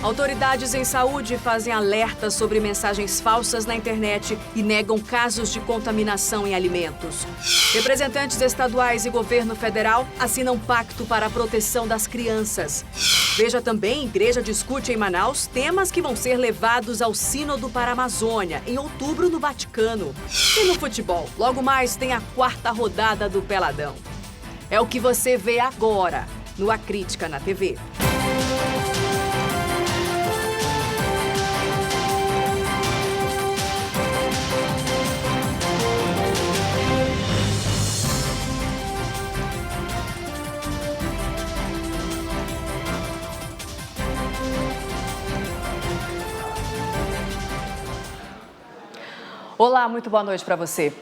Autoridades em saúde fazem alertas sobre mensagens falsas na internet e negam casos de contaminação em alimentos. Representantes estaduais e governo federal assinam pacto para a proteção das crianças. Veja também, Igreja discute em Manaus temas que vão ser levados ao Sínodo para a Amazônia, em outubro no Vaticano. E no futebol, logo mais tem a 4ª rodada do Peladão. É o que você vê agora no A Crítica na TV. Olá, muito boa noite para você.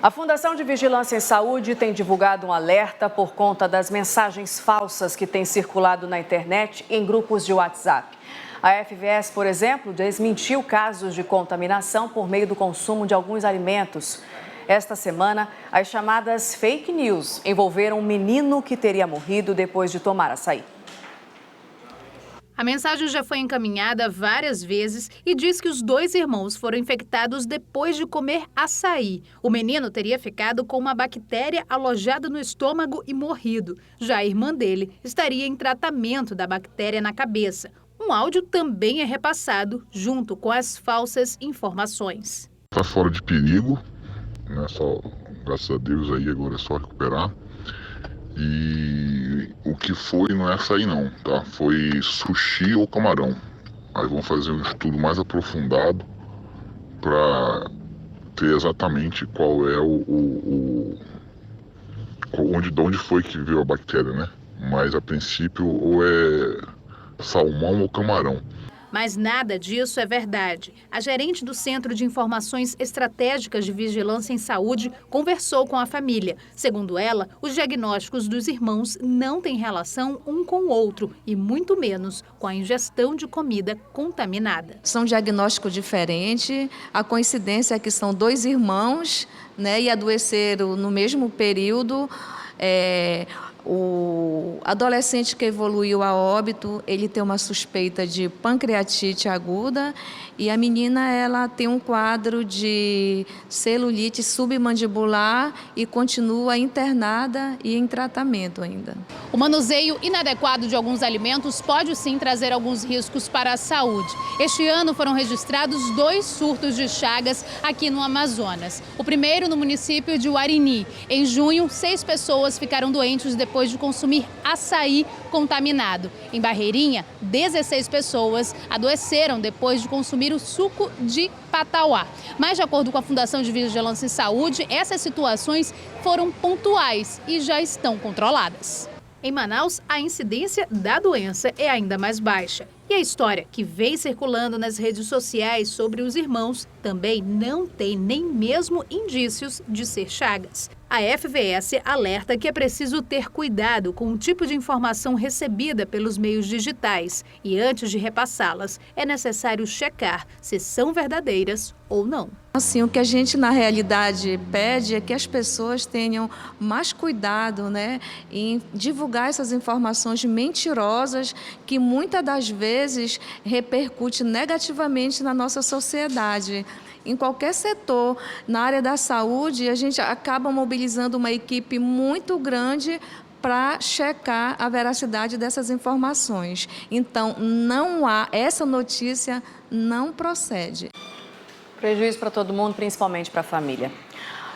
A Fundação de Vigilância em Saúde tem divulgado um alerta por conta das mensagens falsas que têm circulado na internet e em grupos de WhatsApp. A FVS, por exemplo, desmentiu casos de contaminação por meio do consumo de alguns alimentos. Esta semana, as chamadas fake news envolveram um menino que teria morrido depois de tomar açaí. A mensagem já foi encaminhada várias vezes e diz que os 2 irmãos foram infectados depois de comer açaí. O menino teria ficado com uma bactéria alojada no estômago e morrido. Já a irmã dele estaria em tratamento da bactéria na cabeça. Um áudio também é repassado junto com as falsas informações. Está fora de perigo, né? Só, graças a Deus aí agora é só recuperar. E o que foi não é açaí não, tá? Foi sushi ou camarão. Aí vamos fazer um estudo mais aprofundado para ter exatamente qual é de onde foi que veio a bactéria, né? Mas a princípio ou é salmão ou camarão. Mas nada disso é verdade. A gerente do Centro de Informações Estratégicas de Vigilância em Saúde conversou com a família. Segundo ela, os diagnósticos dos irmãos não têm relação um com o outro e muito menos com a ingestão de comida contaminada. São diagnósticos diferentes. A coincidência é que são 2 irmãos, né, e adoeceram no mesmo período. O adolescente que evoluiu a óbito, ele tem uma suspeita de pancreatite aguda e a menina ela tem um quadro de celulite submandibular e continua internada e em tratamento ainda. O manuseio inadequado de alguns alimentos pode sim trazer alguns riscos para a saúde. Este ano foram registrados 2 surtos de chagas aqui no Amazonas. O primeiro no município de Uarini. Em junho, 6 pessoas ficaram doentes depois de consumir açaí contaminado. Em Barreirinha, 16 pessoas adoeceram depois de consumir o suco de patauá. Mas, de acordo com a Fundação de Vigilância em Saúde, essas situações foram pontuais e já estão controladas. Em Manaus, a incidência da doença é ainda mais baixa. E a história que vem circulando nas redes sociais sobre os irmãos também não tem nem mesmo indícios de ser chagas. A FVS alerta que é preciso ter cuidado com o tipo de informação recebida pelos meios digitais e, antes de repassá-las, é necessário checar se são verdadeiras ou não. Assim, o que a gente, na realidade, pede é que as pessoas tenham mais cuidado, né, em divulgar essas informações mentirosas que, muitas das vezes, repercute negativamente na nossa sociedade. Em qualquer setor, na área da saúde, a gente acaba mobilizando uma equipe muito grande para checar a veracidade dessas informações. Então, essa notícia não procede. Prejuízo para todo mundo, principalmente para a família.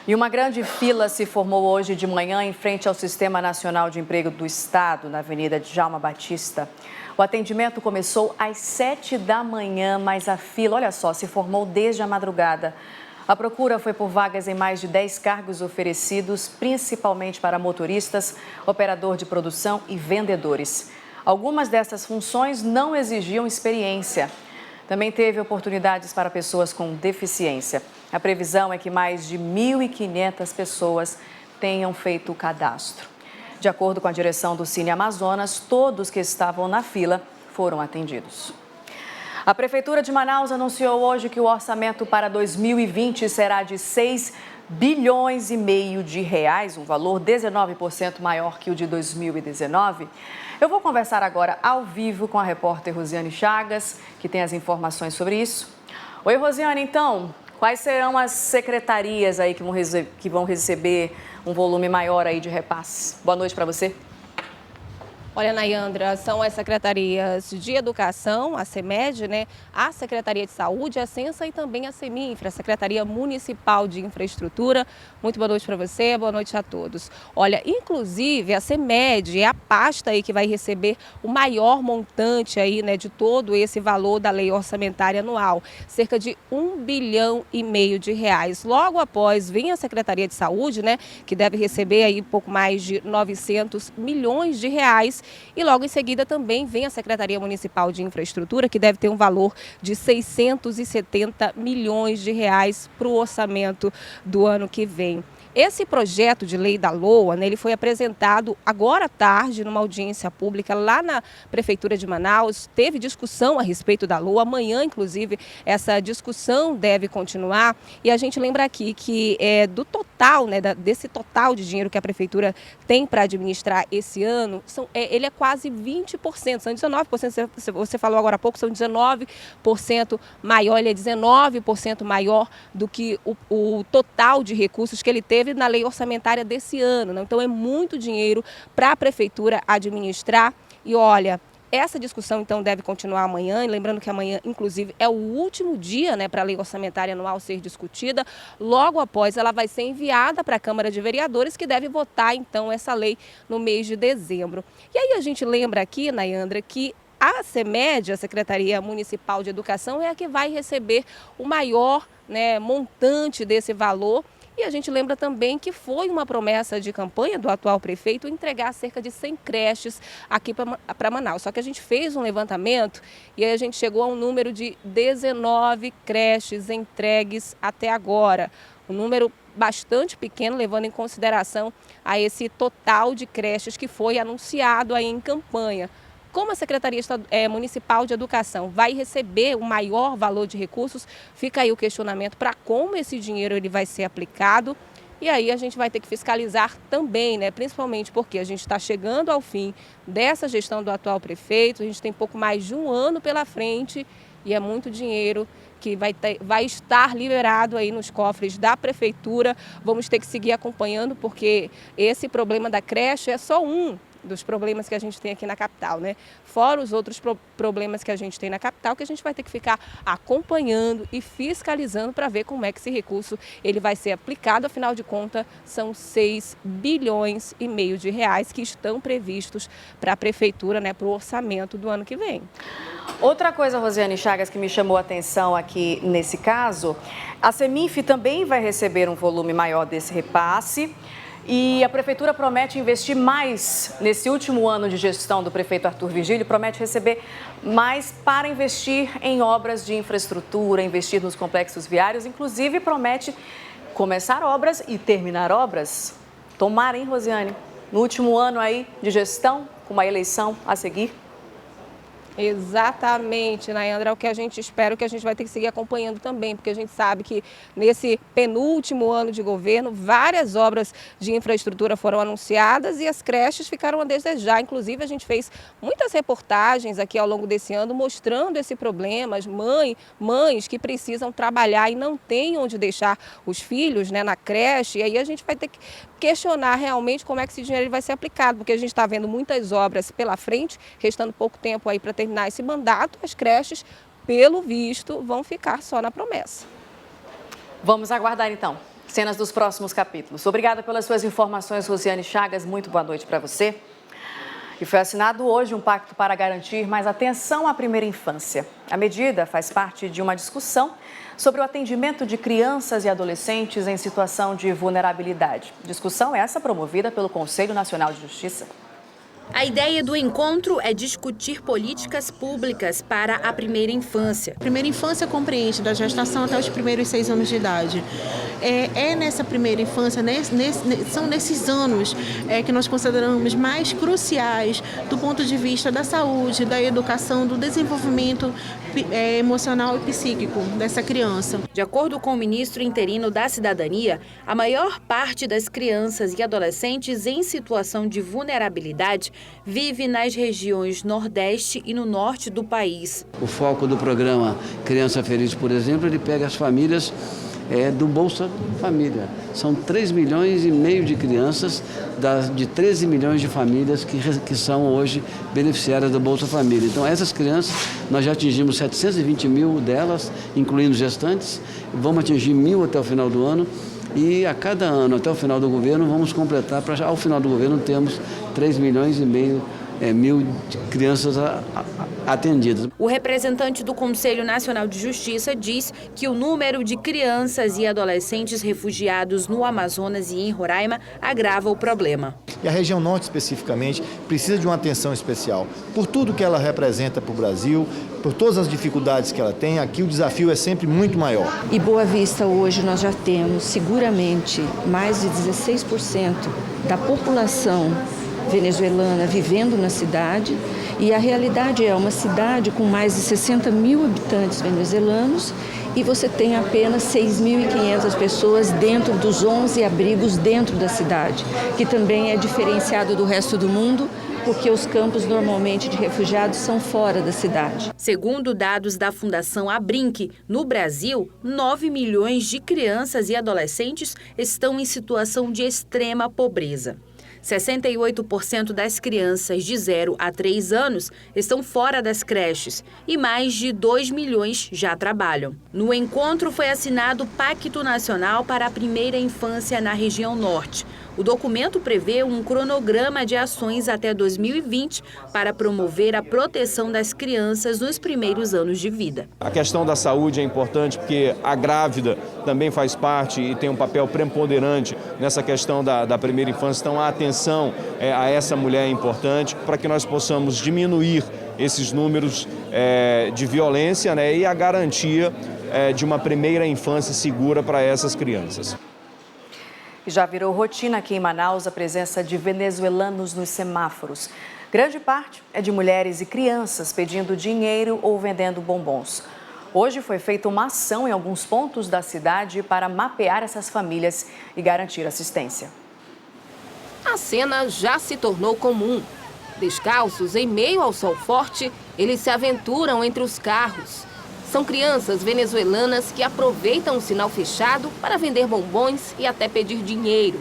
E uma grande fila se formou hoje de manhã em frente ao Sistema Nacional de Emprego do Estado, na Avenida Djalma Batista. O atendimento começou às 7 da manhã, mas a fila, olha só, se formou desde a madrugada. A procura foi por vagas em mais de 10 cargos oferecidos, principalmente para motoristas, operador de produção e vendedores. Algumas dessas funções não exigiam experiência. Também teve oportunidades para pessoas com deficiência. A previsão é que mais de 1.500 pessoas tenham feito o cadastro. De acordo com a direção do Cine Amazonas, todos que estavam na fila foram atendidos. A Prefeitura de Manaus anunciou hoje que o orçamento para 2020 será de 6,5 bilhões de reais, um valor 19% maior que o de 2019. Eu vou conversar agora ao vivo com a repórter Rosiane Chagas, que tem as informações sobre isso. Oi, Rosiane, então, quais serão as secretarias aí que vão receber um volume maior aí de repasses? Boa noite para você. Olha, Nayandra, são as secretarias de Educação, a CEMED, né? A Secretaria de Saúde, a Censa e também a CEMINFRA, a Secretaria Municipal de Infraestrutura. Muito boa noite para você, boa noite a todos. Olha, inclusive a CEMED é a pasta aí que vai receber o maior montante aí, né, de todo esse valor da lei orçamentária anual, cerca de R$1,5 bilhão de reais. Logo após vem a Secretaria de Saúde, né, que deve receber aí pouco mais de 900 milhões de reais. E logo em seguida também vem a Secretaria Municipal de Infraestrutura, que deve ter um valor de 670 milhões de reais para o orçamento do ano que vem. Esse projeto de lei da LOA, né, ele foi apresentado agora à tarde numa audiência pública lá na Prefeitura de Manaus. Teve discussão a respeito da LOA. Amanhã, inclusive, essa discussão deve continuar. E a gente lembra aqui que do total, né, desse total de dinheiro que a Prefeitura tem para administrar esse ano, ele é quase 20%, são 19%, você falou agora há pouco, são 19% maior, ele é 19% maior do que o total de recursos que ele teve na lei orçamentária desse ano, né? Então é muito dinheiro para a Prefeitura administrar. E olha, essa discussão então deve continuar amanhã, e lembrando que amanhã inclusive é o último dia, né, para a lei orçamentária anual ser discutida. Logo após ela vai ser enviada para a Câmara de Vereadores, que deve votar então essa lei no mês de dezembro. E aí a gente lembra aqui, Nayandra, que a CEMED, a Secretaria Municipal de Educação, é a que vai receber o maior, né, montante desse valor. E a gente lembra também que foi uma promessa de campanha do atual prefeito entregar cerca de 100 creches aqui para Manaus. Só que a gente fez um levantamento e aí a gente chegou a um número de 19 creches entregues até agora. Um número bastante pequeno, levando em consideração a esse total de creches que foi anunciado aí em campanha. Como a Secretaria Municipal de Educação vai receber o maior valor de recursos, fica aí o questionamento para como esse dinheiro ele vai ser aplicado. E aí a gente vai ter que fiscalizar também, né? Principalmente porque a gente está chegando ao fim dessa gestão do atual prefeito, a gente tem pouco mais de um ano pela frente e é muito dinheiro que vai estar liberado aí nos cofres da Prefeitura. Vamos ter que seguir acompanhando, porque esse problema da creche é só um dos problemas que a gente tem aqui na capital, né? Fora os outros problemas que a gente tem na capital, que a gente vai ter que ficar acompanhando e fiscalizando para ver como é que esse recurso ele vai ser aplicado. Afinal de contas, são R$6,5 bilhões de reais que estão previstos para a Prefeitura, né, para o orçamento do ano que vem. Outra coisa, Rosiane Chagas, que me chamou a atenção aqui nesse caso, a CEMINF também vai receber um volume maior desse repasse. E a Prefeitura promete investir mais nesse último ano de gestão do prefeito Arthur Virgílio, promete receber mais para investir em obras de infraestrutura, investir nos complexos viários, inclusive promete começar obras e terminar obras. Tomara, hein, Rosiane? No último ano aí de gestão, com uma eleição a seguir. Exatamente, Nayandra, é o que a gente espera, que a gente vai ter que seguir acompanhando também, porque a gente sabe que nesse penúltimo ano de governo, várias obras de infraestrutura foram anunciadas e as creches ficaram a desejar. Inclusive, a gente fez muitas reportagens aqui ao longo desse ano mostrando esse problema, as mães que precisam trabalhar e não têm onde deixar os filhos, né, na creche, e aí a gente vai ter que questionar realmente como é que esse dinheiro vai ser aplicado, porque a gente está vendo muitas obras pela frente, restando pouco tempo aí para terminar esse mandato. As creches, pelo visto, vão ficar só na promessa. Vamos aguardar então cenas dos próximos capítulos. Obrigada pelas suas informações, Rosiane Chagas, muito boa noite para você. E foi assinado hoje um pacto para garantir mais atenção à primeira infância. A medida faz parte de uma discussão sobre o atendimento de crianças e adolescentes em situação de vulnerabilidade. Discussão essa promovida pelo Conselho Nacional de Justiça. A ideia do encontro é discutir políticas públicas para a primeira infância. A primeira infância compreende da gestação até os primeiros 6 anos de idade. Nessa primeira infância, são nesses anos que nós consideramos mais cruciais do ponto de vista da saúde, da educação, do desenvolvimento emocional e psíquico dessa criança. De acordo com o ministro interino da Cidadania, a maior parte das crianças e adolescentes em situação de vulnerabilidade vive nas regiões Nordeste e no Norte do país. O foco do programa Criança Feliz, por exemplo, ele pega as famílias do Bolsa Família. São 3,5 milhões de crianças de 13 milhões de famílias que são hoje beneficiárias do Bolsa Família. Então, essas crianças, nós já atingimos 720 mil delas, incluindo gestantes, vamos atingir 1.000 até o final do ano. E a cada ano, até o final do governo, vamos completar, para ao final do governo termos 3,5 milhões de crianças atendidas. O representante do Conselho Nacional de Justiça diz que o número de crianças e adolescentes refugiados no Amazonas e em Roraima agrava o problema. E a região norte, especificamente, precisa de uma atenção especial. Por tudo que ela representa para o Brasil, por todas as dificuldades que ela tem, aqui o desafio é sempre muito maior. E Boa Vista, hoje, nós já temos, seguramente, mais de 16% da população venezuelana vivendo na cidade, e a realidade é uma cidade com mais de 60 mil habitantes venezuelanos e você tem apenas 6.500 pessoas dentro dos 11 abrigos dentro da cidade, que também é diferenciado do resto do mundo, porque os campos normalmente de refugiados são fora da cidade. Segundo dados da Fundação Abrinq, no Brasil, 9 milhões de crianças e adolescentes estão em situação de extrema pobreza. 68% das crianças de 0 a 3 anos estão fora das creches e mais de 2 milhões já trabalham. No encontro foi assinado o Pacto Nacional para a Primeira Infância na região Norte. O documento prevê um cronograma de ações até 2020 para promover a proteção das crianças nos primeiros anos de vida. A questão da saúde é importante porque a grávida também faz parte e tem um papel preponderante nessa questão da primeira infância. Então, a atenção a essa mulher é importante para que nós possamos diminuir esses números de violência, e a garantia de uma primeira infância segura para essas crianças. Já virou rotina aqui em Manaus a presença de venezuelanos nos semáforos. Grande parte é de mulheres e crianças pedindo dinheiro ou vendendo bombons. Hoje foi feita uma ação em alguns pontos da cidade para mapear essas famílias e garantir assistência. A cena já se tornou comum. Descalços, em meio ao sol forte, eles se aventuram entre os carros. São crianças venezuelanas que aproveitam o sinal fechado para vender bombons e até pedir dinheiro.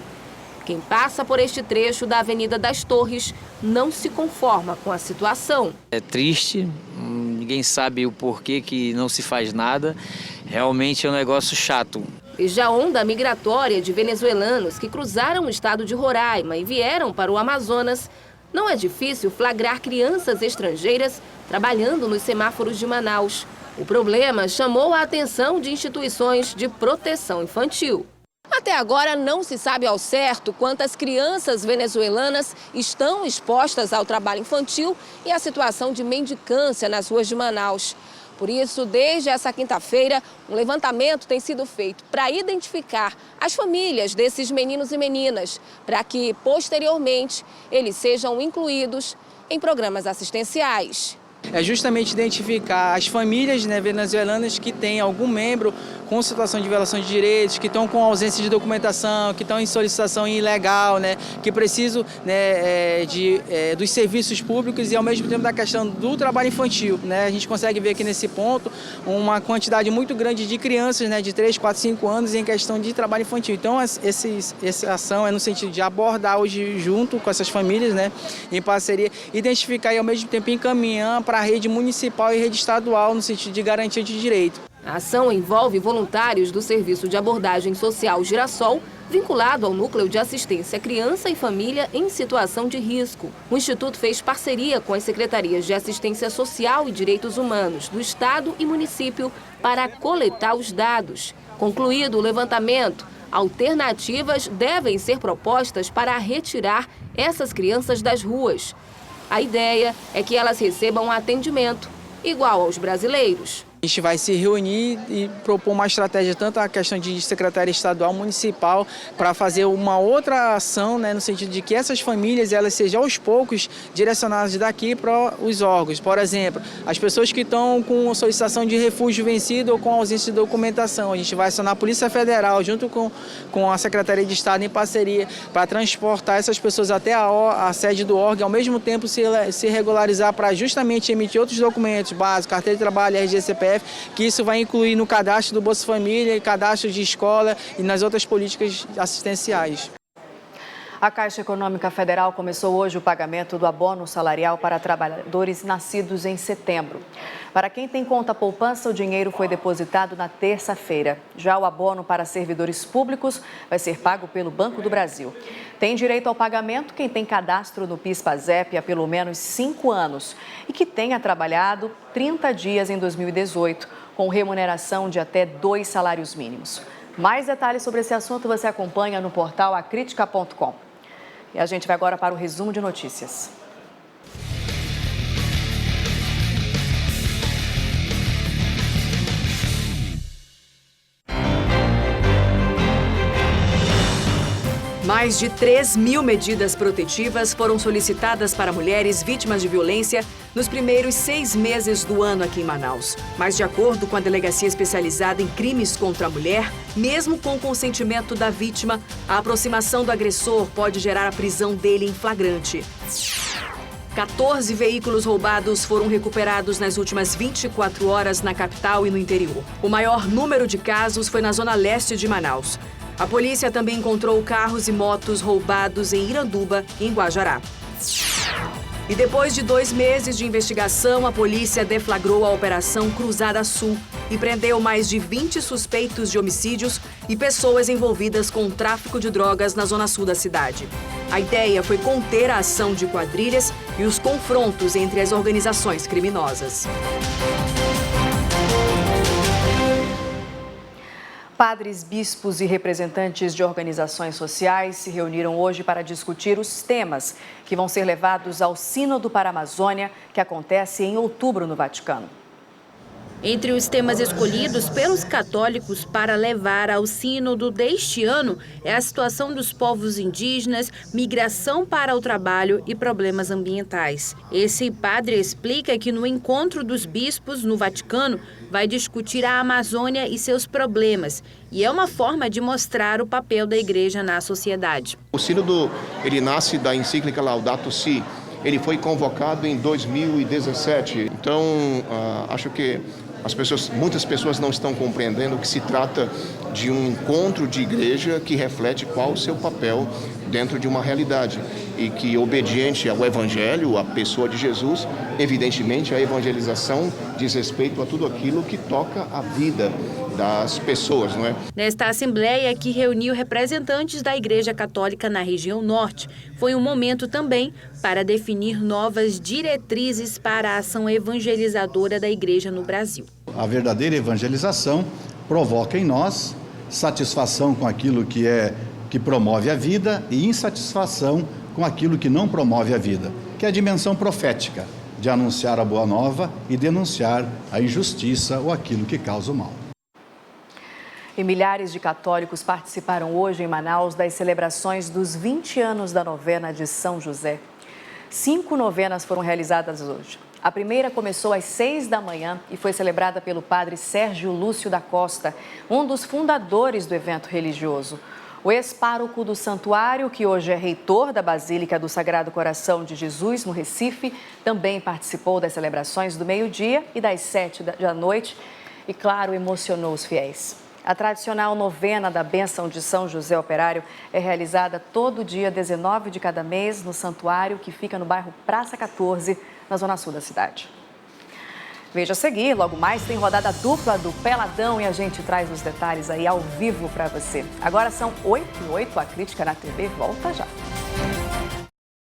Quem passa por este trecho da Avenida das Torres não se conforma com a situação. É triste, ninguém sabe o porquê que não se faz nada. Realmente é um negócio chato. Desde a onda migratória de venezuelanos que cruzaram o estado de Roraima e vieram para o Amazonas, não é difícil flagrar crianças estrangeiras trabalhando nos semáforos de Manaus. O problema chamou a atenção de instituições de proteção infantil. Até agora não se sabe ao certo quantas crianças venezuelanas estão expostas ao trabalho infantil e à situação de mendicância nas ruas de Manaus. Por isso, desde essa quinta-feira, um levantamento tem sido feito para identificar as famílias desses meninos e meninas, para que, posteriormente, eles sejam incluídos em programas assistenciais. É justamente identificar as famílias venezuelanas que têm algum membro com situação de violação de direitos, que estão com ausência de documentação, que estão em solicitação ilegal, que precisam dos serviços públicos e, ao mesmo tempo, da questão do trabalho infantil. A gente consegue ver aqui nesse ponto uma quantidade muito grande de crianças de 3, 4, 5 anos em questão de trabalho infantil. Então, essa ação é no sentido de abordar hoje junto com essas famílias, em parceria, identificar e, ao mesmo tempo, encaminhar para a rede municipal e rede estadual no sentido de garantia de direito. A ação envolve voluntários do Serviço de Abordagem Social Girassol, vinculado ao Núcleo de Assistência à Criança e Família em Situação de Risco. O Instituto fez parceria com as Secretarias de Assistência Social e Direitos Humanos do Estado e município para coletar os dados. Concluído o levantamento, alternativas devem ser propostas para retirar essas crianças das ruas. A ideia é que elas recebam um atendimento igual aos brasileiros. A gente vai se reunir e propor uma estratégia, tanto a questão de secretaria estadual, municipal, para fazer uma outra ação, né, no sentido de que essas famílias elas sejam aos poucos direcionadas daqui para os órgãos. Por exemplo, as pessoas que estão com solicitação de refúgio vencido ou com ausência de documentação, a gente vai acionar a Polícia Federal junto com a Secretaria de Estado em parceria para transportar essas pessoas até a sede do órgão, ao mesmo tempo se regularizar para justamente emitir outros documentos básicos, carteira de trabalho, RG, CPF, que isso vai incluir no cadastro do Bolsa Família, cadastro de escola e nas outras políticas assistenciais. A Caixa Econômica Federal começou hoje o pagamento do abono salarial para trabalhadores nascidos em setembro. Para quem tem conta poupança, o dinheiro foi depositado na terça-feira. Já o abono para servidores públicos vai ser pago pelo Banco do Brasil. Tem direito ao pagamento quem tem cadastro no PIS/PASEP há pelo menos 5 anos e que tenha trabalhado 30 dias em 2018, com remuneração de até 2 salários mínimos. Mais detalhes sobre esse assunto você acompanha no portal acritica.com. E a gente vai agora para o resumo de notícias. Mais de 3.000 medidas protetivas foram solicitadas para mulheres vítimas de violência nos primeiros 6 meses do ano aqui em Manaus. Mas, de acordo com a Delegacia Especializada em Crimes contra a Mulher, mesmo com o consentimento da vítima, a aproximação do agressor pode gerar a prisão dele em flagrante. 14 veículos roubados foram recuperados nas últimas 24 horas na capital e no interior. O maior número de casos foi na zona leste de Manaus. A polícia também encontrou carros e motos roubados em Iranduba e em Guajará. E depois de 2 meses de investigação, a polícia deflagrou a Operação Cruzada Sul e prendeu mais de 20 suspeitos de homicídios e pessoas envolvidas com o tráfico de drogas na zona sul da cidade. A ideia foi conter a ação de quadrilhas e os confrontos entre as organizações criminosas. Padres, bispos e representantes de organizações sociais se reuniram hoje para discutir os temas que vão ser levados ao Sínodo para a Amazônia, que acontece em outubro no Vaticano. Entre os temas escolhidos pelos católicos para levar ao sínodo deste ano é a situação dos povos indígenas, migração para o trabalho e problemas ambientais. Esse padre explica que no encontro dos bispos no Vaticano vai discutir a Amazônia e seus problemas. E é uma forma de mostrar o papel da igreja na sociedade. O sínodo, ele nasce da encíclica Laudato Si. Ele foi convocado em 2017. Então, acho que muitas pessoas não estão compreendendo que se trata de um encontro de igreja que reflete qual o seu papel dentro de uma realidade e que, obediente ao Evangelho, à pessoa de Jesus, evidentemente a evangelização diz respeito a tudo aquilo que toca a vida das pessoas, não é? Nesta assembleia, que reuniu representantes da Igreja Católica na região norte, foi um momento também para definir novas diretrizes para a ação evangelizadora da Igreja no Brasil. A verdadeira evangelização provoca em nós satisfação com aquilo que promove a vida e insatisfação com aquilo que não promove a vida, que é a dimensão profética, de anunciar a boa nova e denunciar a injustiça ou aquilo que causa o mal. E milhares de católicos participaram hoje em Manaus das celebrações dos 20 anos da novena de São José. 5 novenas foram realizadas hoje. A primeira começou às 6 da manhã e foi celebrada pelo padre Sérgio Lúcio da Costa, um dos fundadores do evento religioso. O ex-pároco do santuário, que hoje é reitor da Basílica do Sagrado Coração de Jesus, no Recife, também participou das celebrações do meio-dia e das 7 da noite e, claro, emocionou os fiéis. A tradicional novena da Bênção de São José Operário é realizada todo dia 19 de cada mês no santuário, que fica no bairro Praça 14, na zona sul da cidade. Veja a seguir, logo mais tem rodada dupla do Peladão e a gente traz os detalhes aí ao vivo para você. Agora são 8h08, a Crítica na TV volta já.